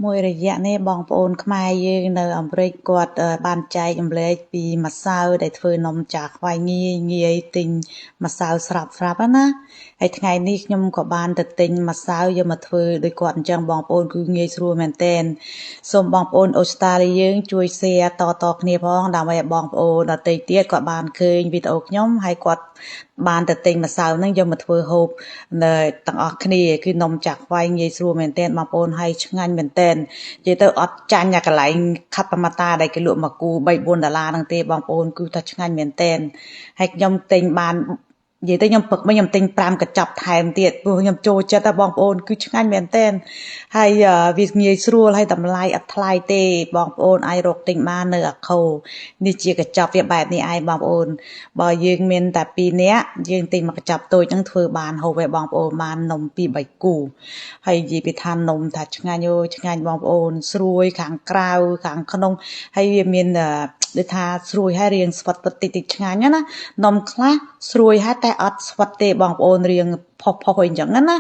មួយរយៈនេះបងប្អូនខ្មែរយើងនៅអាមេរិកគាត់បានចែកចម្លែកពីម្សៅដែលធ្វើនំចាខ្វៃងាយទិញម្សៅស្រាប់ណាហើយថ្ងៃនេះខ្ញុំក៏បានទៅទិញម្សៅយកមកធ្វើដោយគាត់អញ្ចឹងបងប្អូនគឺងាយស្រួលមែនទែនសូមបងប្អូនអូស្ត្រាលីយើងជួយ share តគ្នាផងដើម្បីឲ្យបងប្អូនដទៃទៀតគាត់បានឃើញវីដេអូខ្ញុំហើយគាត់បានទៅទិញម្សៅហ្នឹងយកមកធ្វើហូបទាំងអស់គ្នាគឺនំចាក់ខ្វៃងាយស្រួលមែនទែនបងប្អូនហើយឆ្ងាញ់មែនទែននិយាយទៅអត់ចាញ់អាកន្លែងខាត់ប្រមាតាដែលគេលក់មកគូ3-4ដុល្លារហ្នឹងទេបងប្អូនគឺថាឆ្ងាញ់មែនទែនហើយខ្ញុំទិញបាននិយាយទៅខ្ញុំពឹកមិញខ្ញុំទិញ5កញ្ចប់ថែមទៀតព្រោះខ្ញុំចូលចិត្តបងប្អូនគឺឆ្ងាញ់មែនទែនហើយវាងាយស្រួលហើយតម្លៃអត់ថ្លៃទេបងប្អូនអាចរកទិញបាននៅអាខូនេះជាកញ្ចប់វាបែបនេះឯងបងប្អូនបើយើងមានតែ2នាក់យើងទិញមកកញ្ចប់តូចហ្នឹងធ្វើបានហូបឯបងប្អូនបាននំ2-3គូហើយនិយាយពីថានំថាឆ្ងាញ់អូឆ្ងាញ់បងប្អូនស្រួយខាងក្រៅខាងក្នុងហើយវាមានដូចថាស្រួយហើយរៀងស្វិតតិចឆ្ងាញ់ណានំខ្លះស្រួយហើយតែអត់ស្វិតទេបងប្អូនរៀងផុសអីចឹងណា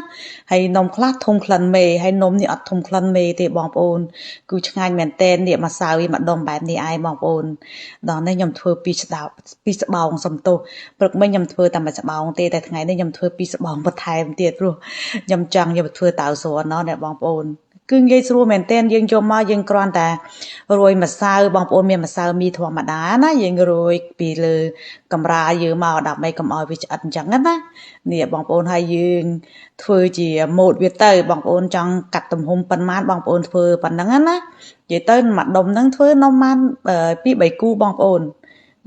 ហើយនំខ្លះធំក្លិនមេហើយនំនេះអត់ធំក្លិនមេទេបងប្អូនគឺឆ្ងាញ់មែនទែននេះម្សៅវាម្ដុំបែបនេះឯងបងប្អូនដល់នេះខ្ញុំធ្វើពីស្បោងសំទោសព្រឹកមិញខ្ញុំធ្វើតែមួយស្បោងទេតែថ្ងៃនេះខ្ញុំធ្វើពីស្បោងបន្ថែមទៀតព្រោះខ្ញុំចង់យកទៅធ្វើតៅស្រួនណោះអ្នកបងប្អូនគឺងាយស្រួលមែនទែនយើងយកមកយើងគ្រាន់តែរោយម្សៅបងប្អូនមានម្សៅមីធម្មតាណាយើងរោយពីលើកម្រាលយើងមកដើម្បីកុំឲ្យវាឆ្អិតអញ្ចឹងណានេះបងប្អូនហើយយើងធ្វើជាម៉ូតវាទៅបងប្អូនចង់កាត់ទំហំប៉ុន្មានបងប្អូនធ្វើប៉ុណ្ណឹងណានិយាយទៅមួយដុំហ្នឹងធ្វើនំបាន2-3គូបងប្អូន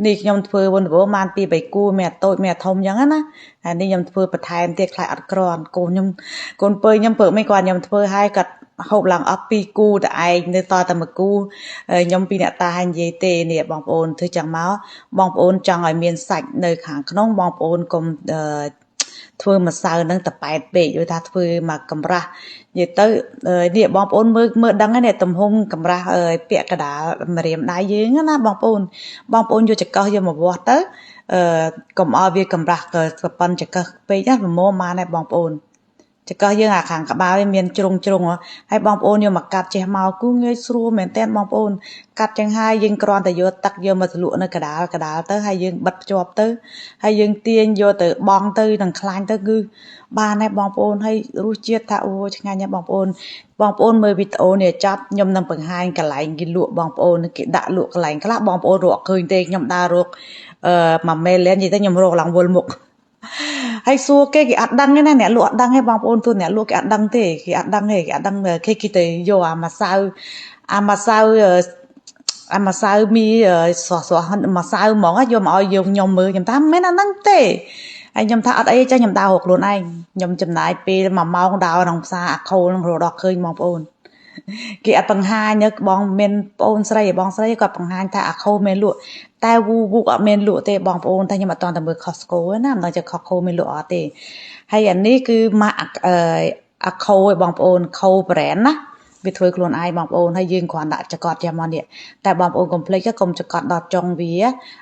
នេះខ្ញុំធ្វើវណ្ឌវបាន2-3គូមានអាតូចមានអាធំអញ្ចឹងណាហើយនេះខ្ញុំធ្វើបន្ថែមទៀតខ្លាចអត់ក្រាន់កូនពើខ្ញុំពើមិនគាត់ខ្ញុំធ្វើឲ្យគាត់ហូបឡើងអស់2គូតែឯងនៅតតែមួយគូខ្ញុំពីអ្នកតានិយាយទេនេះបងប្អូនធ្វើចឹងមកបងប្អូនចង់ឲ្យមានសាច់នៅខាងក្នុងបងប្អូនកុំធ្វើម្សៅនឹងតប៉ែតពេកយល់ថាធ្វើមកកម្រាស់និយាយទៅនេះបងប្អូនមើលដឹងហ្នឹងទំហំកម្រាស់ពាក់កដាលម្រាមដៃយើងណាបងប្អូនយកចង្កឹះយកមកវាស់ទៅកុំឲ្យវាកម្រាស់ក៏ប៉ុនចង្កឹះពេកណាល្មមបានដែរបងប្អូនចង្កឹះយើងអាខាងក្បាលវាមានជ្រុងហើយបងប្អូនយកមកកាត់ចេះមកគឺងាយស្រួលមែនតើបងប្អូនកាត់ចឹងហើយយើងគ្រាន់តែយកទឹកយកមកស្លក់នៅកដាលទៅហើយយើងបិទភ្ជាប់ទៅហើយយើងទាញយកទៅបង់ទៅនឹងខ្លាញ់ទៅគឺបានដែរបងប្អូនហើយរសជាតិថាអូឆ្ងាញ់ណាស់បងប្អូនមើលវីដេអូនេះចប់ខ្ញុំនឹងបង្ហាញកន្លែងគេលក់បងប្អូនគេដាក់លក់កន្លែងខ្លះបងប្អូនរកឃើញទេខ្ញុំដើររកមួយមេលែននិយាយទៅខ្ញុំរកឡើងវល់មុខហើយសួរគេអត់ដឹងទេណាអ្នកលក់អត់ដឹងទេបងប្អូនទូអ្នកលក់គេអត់ដឹងទេគេអត់ដឹងគេទៅយកអាម្សៅមីស្រស់ម្សៅហ្មងយកមកឲ្យយកខ្ញុំមើលខ្ញុំថាមិនមែនអាហ្នឹងទេហើយខ្ញុំថាអត់អីចាខ្ញុំដើររកខ្លួនឯងខ្ញុំចំណាយពេល1ម៉ោងដើរក្នុងផ្សារអាខូលនឹងរកដល់ឃើញបងប្អូនគេអត់បង្ហាញបងមានបងស្រីគាត់បង្ហាញថាអាខូមានលក់តែវូអត់មានលក់ទេបងប្អូនតែខ្ញុំអត់ទាន់ទៅមើល Costco ណាមិនដឹងជា Costco មានលក់អត់ទេហើយអានេះគឺម៉ាក់អាខូឯបងប្អូនខូ brand ណាវាធ្វើខ្លួនឯងបងប្អូនហើយយើងគ្រាន់ដាក់ចង្កត់ចេះមកនេះតែបងប្អូនកុំភ្លេចកុំចង្កត់ដល់ចុងវា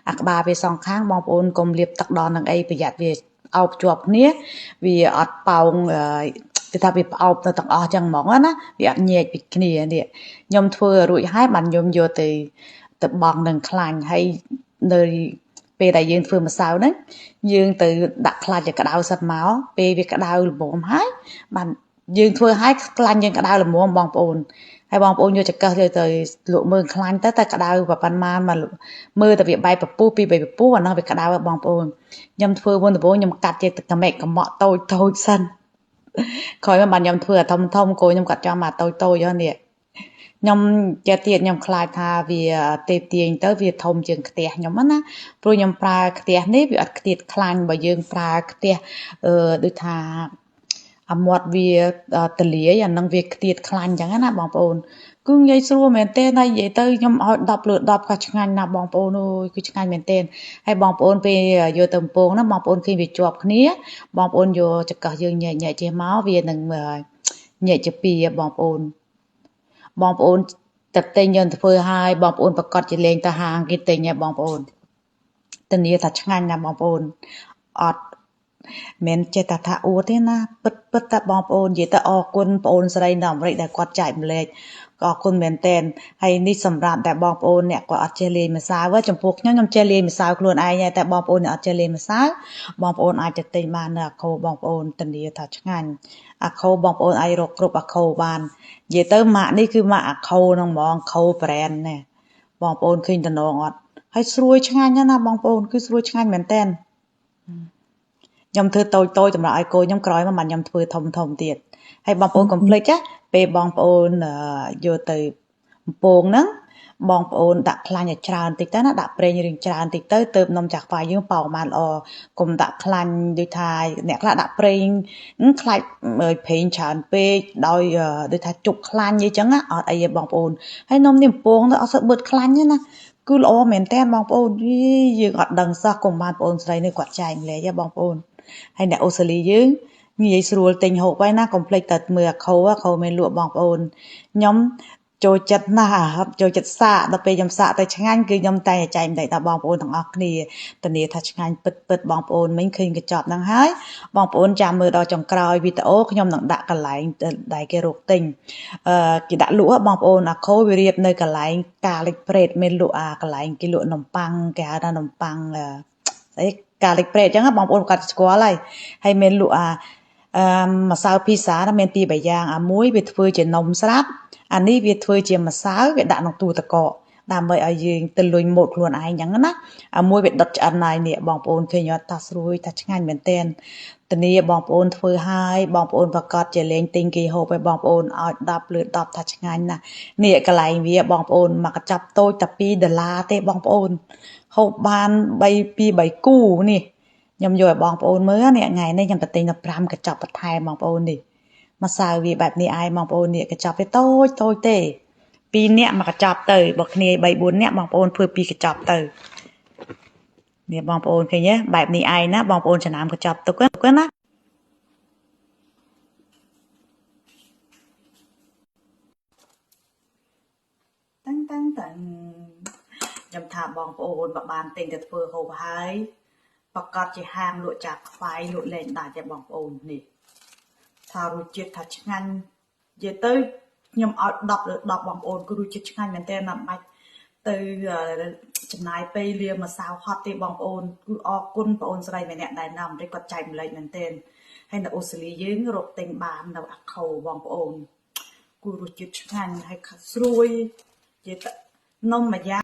អាក្បាលវាសងខាងបងប្អូនកុំលាបទឹកដល់នឹងអីប្រយ័ត្នវាអោបជាប់គ្នាវាអត់ប៉ោងគេថាវាផ្អោបទៅទាំងអស់ចឹងហ្មងណាវាអត់ញែកពីគ្នានេះខ្ញុំធ្វើរួចហើយបានខ្ញុំយកទៅបង់នឹងខ្លាញ់ហើយនៅពេលដែលយើងធ្វើម្សៅហ្នឹងយើងទៅដាក់ខ្លាញ់ឲ្យក្តៅសិនមកពេលវាក្តៅល្មមហើយបានយើងធ្វើឲ្យខ្លាញ់យើងក្តៅល្មមបងប្អូនហើយបងប្អូនយកចង្កឹះយកទៅលក់មើលខ្លាញ់ទៅតែក្តៅប៉ុន្មានមកមើលតែវាបែកពពុះពី3ពពុះអានោះវាក្តៅបងប្អូនខ្ញុំធ្វើមុនដំបូងខ្ញុំកាត់ជាកំម៉ក់តូចសិនក្រោយមកបានខ្ញុំធ្វើអាធំគោខ្ញុំកាត់ចង់មកតូចនេះខ្ញុំចេះទៀតខ្ញុំខ្លាចថាវាទេពទាញទៅវាធំជាងខ្ទះខ្ញុំណាព្រោះខ្ញុំប្រើខ្ទះនេះវាអត់ខ្ទាតខ្លាញ់បើយើងប្រើខ្ទះដូចថាអាមាត់វាទលាយអានឹងវាខ្ទាតខ្លាញ់អញ្ចឹងណាបងប្អូនគឺងាយស្រួលមែនទេណានិយាយទៅខ្ញុំឲ្យ10លើ10ក៏ឆ្ងាញ់ណាស់បងប្អូនអើយគឺឆ្ងាញ់មែនទេហើយបងប្អូនពេលយកទៅកំពងណាបងប្អូនឃើញវាជាប់គ្នាបងប្អូនយកចង្កឹះយើងញែកចេះមកវានឹងញែកជាពីរបងប្អូនតែទិញយើងធ្វើឲ្យបងប្អូនប្រកាសជាលេងទៅហាងគេទិញហើយបងប្អូនធានាថាឆ្ងាញ់ណាស់បងប្អូនអត់ មិនចេះតែថាអួតទេណាពិតតែបងប្អូននិយាយទៅអរគុណបងប្អូនស្រីនៅអាមេរិកដែលគាត់ចែកម្លែកក៏អរគុណមែនតែនហើយនេះសម្រាប់តែបងប្អូនអ្នកគាត់អត់ចេះលេងម្សៅចំពោះខ្ញុំចេះលេងម្សៅខ្លួនឯងហើយតែបងប្អូនអ្នកអត់ចេះលេងម្សៅបងប្អូនអាចទៅទិញបាននៅអាខូបងប្អូនធានាថាឆ្ងាញ់អាខូបងប្អូនអាចរកគ្រប់អាខូបាននិយាយទៅម៉ាក់នេះគឺម៉ាក់អាខូហ្នឹងហ្មងខូ brand ណាបងប្អូនឃើញតំណងអត់ហើយស្រួយឆ្ងាញ់ណាបងប្អូនគឺស្រួយឆ្ងាញ់មែនតែនខ្ញុំធ្វើតូចសម្រាប់ឲ្យកូនខ្ញុំក្រោយមកខ្ញុំធ្វើធំទៀតហើយបងប្អូនកុំភ្លេចណាពេលបងប្អូនយកទៅបំពងហ្នឹងបងប្អូនដាក់ខ្លាញ់ឲ្យច្រើនតិចទៅណាដាក់ប្រេងរៀងច្រើនតិចទៅនំចាក់ខ្វាយយើងប៉ោបានល្អកុំដាក់ខ្លាញ់ដូចថាអ្នកខ្លះដាក់ប្រេងខ្លាច់ប្រេងច្រើនពេកដោយដូចថាជប់ខ្លាញ់អីចឹងអត់អីទេបងប្អូនហើយនំនេះបំពងទៅអត់សូវបឺតខ្លាញ់ទេណាគឺល្អមែនតើបងប្អូនយើងអត់ដឹងសោះកុំបានបងប្អូនស្រីនេះគាត់ចែកម្លែកទេបងប្អូនហើយអ្នកអូស្ត្រាលីយើងងាយស្រួលទិញហូបហើយណាកុំភ្លេចតែមើលអាខូមានលក់បងប្អូនខ្ញុំចូលចិត្តណាស់ចូលចិត្តសាកដល់ពេលខ្ញុំសាកទៅឆ្ងាញ់គឺខ្ញុំតែចែកម្លែកដល់បងប្អូនទាំងអស់គ្នាធានាថាឆ្ងាញ់ពិតបងប្អូនមិញឃើញកញ្ចប់ហ្នឹងហើយបងប្អូនចាំមើលដល់ចុងក្រោយវីដេអូខ្ញុំនឹងដាក់កន្លែងដែលគេរកទិញគេដាក់លក់បងប្អូនអាខូវារៀបនៅកន្លែងកាលិចព្រែតមានលក់កន្លែងគេលក់នំប៉័ងគេហៅថានំប៉័ងស្អីកាលិចព្រែតអញ្ចឹងបងប្អូនគាត់ស្គាល់ហើយមានលក់ម្សៅភីសាមានពីរបីយ៉ាងមួយវាធ្វើជានំស្រាប់អានេះវាធ្វើជាម្សៅវាដាក់ក្នុងទូទឹកកកដើម្បីឲ្យយើងទៅលុញម៉ូតខ្លួនឯងអញ្ចឹងណាមួយវាដុតឆ្អិនហើយនេះបងប្អូនឃើញអត់ថាស្រួយថាឆ្ងាញ់មែនទែនធានាបងប្អូនធ្វើហើយបងប្អូនប្រកាសជាលេងទិញគេហូបឲ្យបងប្អូនឲ្យ10លើ10ថាឆ្ងាញ់ណាស់នេះកន្លែងវាបងប្អូនមកកញ្ចប់តូចតែ$2ទេបងប្អូនហូបបាន2-3គូនេះខ្ញុំយកឲ្យបងប្អូនមើលនេះថ្ងៃនេះខ្ញុំទៅទិញដល់5កញ្ចប់បន្ថែមបងប្អូននេះម្សៅវាបែបនេះឯងបងប្អូននេះកញ្ចប់វាតូចទេ2នាក់មកកញ្ចប់ទៅបើគ្នា3-4នាក់បងប្អូនធ្វើ2កញ្ចប់ទៅនេះបងប្អូនឃើញទេបែបនេះឯងណាបងប្អូនចំណាំកញ្ចប់ទុកណាតាំងខ្ញុំថាបងប្អូនបើបានទិញទៅធ្វើហូបហើយប្រកាសជាហាងលក់ចាក់ខ្វាយលក់លែងដាច់ទេបងប្អូននេះថារសជាតិថាឆ្ងាញ់និយាយទៅខ្ញុំឲ្យ10លើ10បងប្អូនគឺរសជាតិឆ្ងាញ់មែនទែនណាស់បាច់ទៅចំណាយពេលលាងម្សៅហត់ទេបងប្អូនគឺអរគុណបងប្អូនស្រីម្នាក់ដែលនៅអាមេរិកគាត់ចែកម្លែកមែនទែនហើយនៅអូស្ត្រាលីយើងរកទិញបាននៅអាខូបងប្អូនគឺរសជាតិឆ្ងាញ់ហើយស្រួយនិយាយទៅនំមួយយ៉ាង